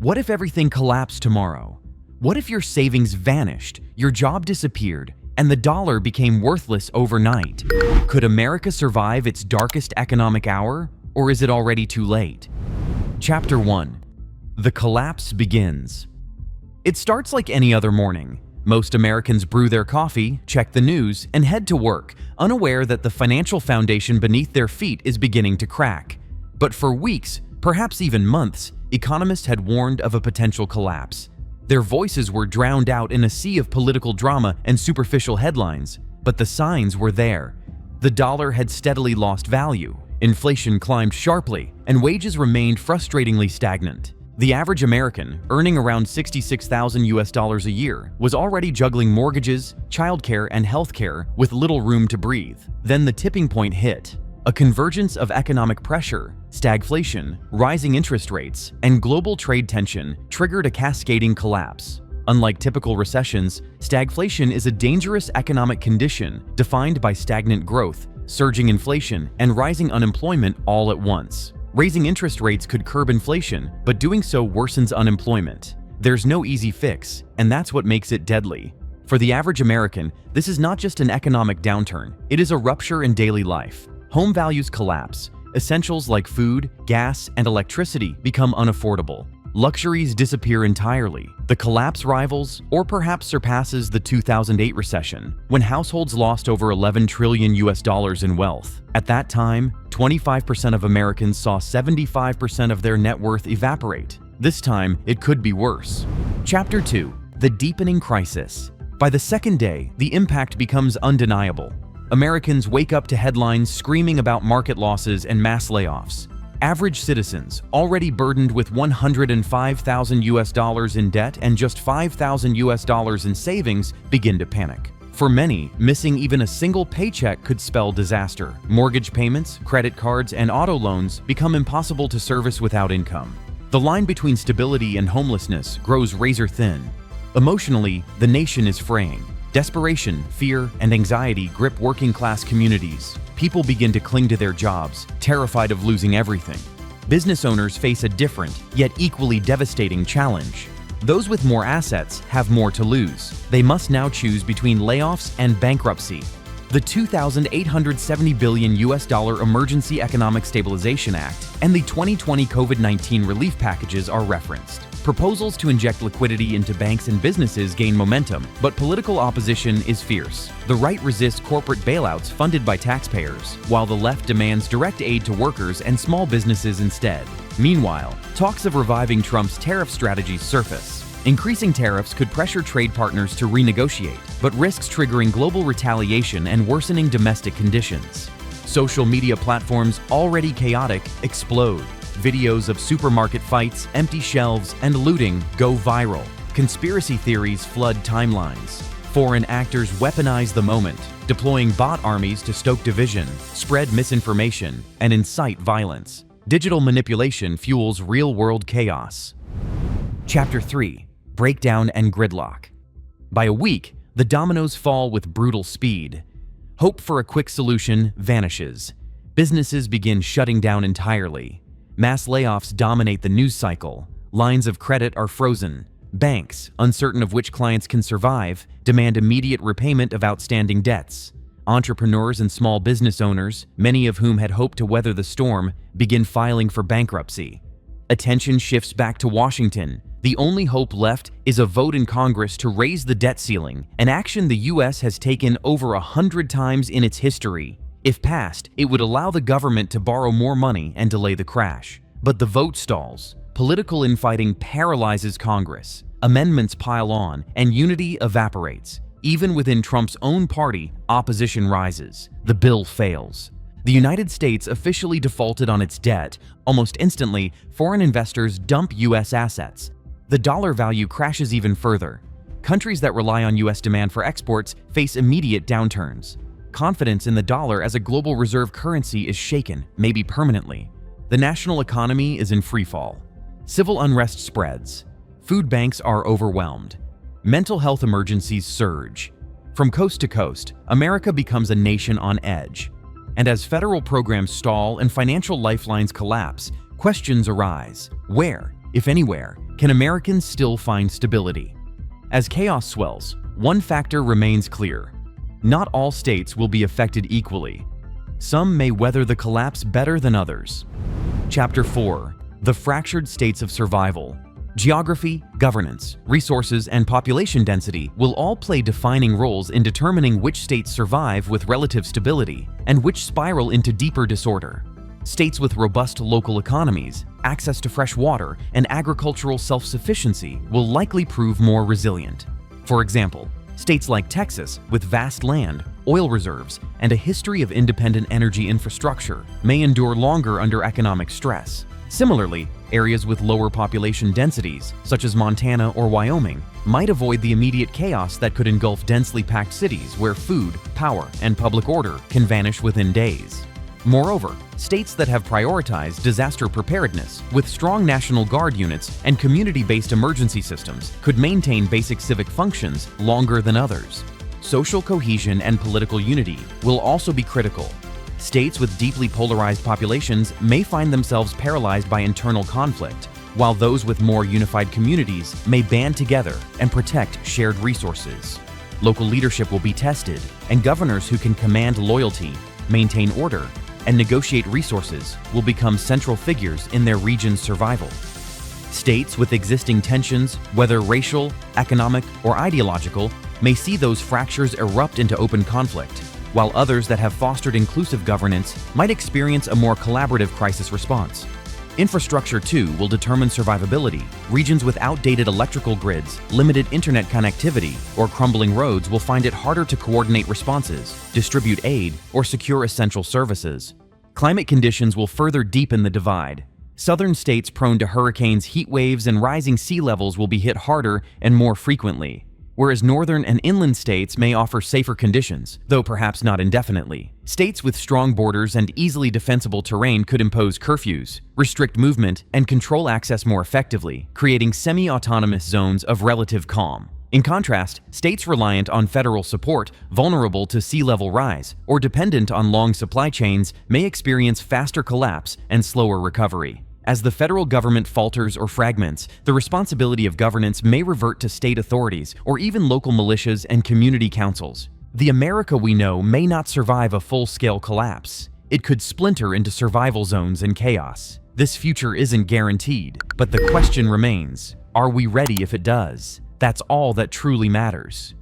What if everything collapsed tomorrow? What if your savings vanished, your job disappeared, and the dollar became worthless overnight? Could America survive its darkest economic hour, or is it already too late? Chapter 1. The collapse begins. It starts like any other morning. Most Americans brew their coffee, check the news, and head to work, unaware that the financial foundation beneath their feet is beginning to crack. But for weeks, perhaps even months, economists had warned of a potential collapse. Their voices were drowned out in a sea of political drama and superficial headlines, but the signs were there. The dollar had steadily lost value, inflation climbed sharply, and wages remained frustratingly stagnant. The average American, earning around $66,000 a year, was already juggling mortgages, childcare, and healthcare with little room to breathe. Then the tipping point hit. A convergence of economic pressure, stagflation, rising interest rates, and global trade tension triggered a cascading collapse. Unlike typical recessions, stagflation is a dangerous economic condition defined by stagnant growth, surging inflation, and rising unemployment all at once. Raising interest rates could curb inflation, but doing so worsens unemployment. There's no easy fix, and that's what makes it deadly. For the average American, this is not just an economic downturn, it is a rupture in daily life. Home values collapse. Essentials like food, gas, and electricity become unaffordable. Luxuries disappear entirely. The collapse rivals, or perhaps surpasses, the 2008 recession, when households lost over $11 trillion in wealth. At that time, 25% of Americans saw 75% of their net worth evaporate. This time, it could be worse. Chapter 2. The deepening crisis. By the second day, the impact becomes undeniable. Americans wake up to headlines screaming about market losses and mass layoffs. Average citizens, already burdened with $105,000 in debt and just $5,000 in savings, begin to panic. For many, missing even a single paycheck could spell disaster. Mortgage payments, credit cards, and auto loans become impossible to service without income. The line between stability and homelessness grows razor thin. Emotionally, the nation is fraying. Desperation, fear, and anxiety grip working-class communities. People begin to cling to their jobs, terrified of losing everything. Business owners face a different, yet equally devastating challenge. Those with more assets have more to lose. They must now choose between layoffs and bankruptcy. The $2,870 billion Emergency Economic Stabilization Act and the 2020 COVID-19 relief packages are referenced. Proposals to inject liquidity into banks and businesses gain momentum, but political opposition is fierce. The right resists corporate bailouts funded by taxpayers, while the left demands direct aid to workers and small businesses instead. Meanwhile, talks of reviving Trump's tariff strategies surface. Increasing tariffs could pressure trade partners to renegotiate, but risks triggering global retaliation and worsening domestic conditions. Social media platforms, already chaotic, explode. Videos of supermarket fights, empty shelves, and looting go viral. Conspiracy theories flood timelines. Foreign actors weaponize the moment, deploying bot armies to stoke division, spread misinformation, and incite violence. Digital manipulation fuels real-world chaos. Chapter 3. Breakdown and Gridlock. By a week, the dominoes fall with brutal speed. Hope for a quick solution vanishes. Businesses begin shutting down entirely. Mass layoffs dominate the news cycle. Lines of credit are frozen. Banks, uncertain of which clients can survive, demand immediate repayment of outstanding debts. Entrepreneurs and small business owners, many of whom had hoped to weather the storm, begin filing for bankruptcy. Attention shifts back to Washington. The only hope left is a vote in Congress to raise the debt ceiling, an action the U.S. has taken over 100 times in its history. If passed, it would allow the government to borrow more money and delay the crash. But the vote stalls. Political infighting paralyzes Congress. Amendments pile on, and unity evaporates. Even within Trump's own party, opposition rises. The bill fails. The United States officially defaulted on its debt. Almost instantly, foreign investors dump U.S. assets. The dollar value crashes even further. Countries that rely on U.S. demand for exports face immediate downturns. Confidence in the dollar as a global reserve currency is shaken, maybe permanently. The national economy is in freefall. Civil unrest spreads. Food banks are overwhelmed. Mental health emergencies surge. From coast to coast, America becomes a nation on edge. And as federal programs stall and financial lifelines collapse, questions arise. Where? If anywhere, can Americans still find stability? As chaos swells, one factor remains clear. Not all states will be affected equally. Some may weather the collapse better than others. Chapter 4. The Fractured States of Survival. Geography, governance, resources, and population density will all play defining roles in determining which states survive with relative stability and which spiral into deeper disorder. States with robust local economies, access to fresh water, and agricultural self-sufficiency will likely prove more resilient. For example, states like Texas, with vast land, oil reserves, and a history of independent energy infrastructure, may endure longer under economic stress. Similarly, areas with lower population densities, such as Montana or Wyoming, might avoid the immediate chaos that could engulf densely packed cities where food, power, and public order can vanish within days. Moreover, states that have prioritized disaster preparedness with strong National Guard units and community-based emergency systems could maintain basic civic functions longer than others. Social cohesion and political unity will also be critical. States with deeply polarized populations may find themselves paralyzed by internal conflict, while those with more unified communities may band together and protect shared resources. Local leadership will be tested, and governors who can command loyalty, maintain order, and negotiate resources will become central figures in their region's survival. States with existing tensions, whether racial, economic, or ideological, may see those fractures erupt into open conflict, while others that have fostered inclusive governance might experience a more collaborative crisis response. Infrastructure, too, will determine survivability. Regions with outdated electrical grids, limited internet connectivity, or crumbling roads will find it harder to coordinate responses, distribute aid, or secure essential services. Climate conditions will further deepen the divide. Southern states prone to hurricanes, heat waves, and rising sea levels will be hit harder and more frequently, whereas northern and inland states may offer safer conditions, though perhaps not indefinitely. States with strong borders and easily defensible terrain could impose curfews, restrict movement, and control access more effectively, creating semi-autonomous zones of relative calm. In contrast, states reliant on federal support, vulnerable to sea level rise, or dependent on long supply chains may experience faster collapse and slower recovery. As the federal government falters or fragments, the responsibility of governance may revert to state authorities or even local militias and community councils. The America we know may not survive a full-scale collapse. It could splinter into survival zones and chaos. This future isn't guaranteed, but the question remains, are we ready if it does? That's all that truly matters.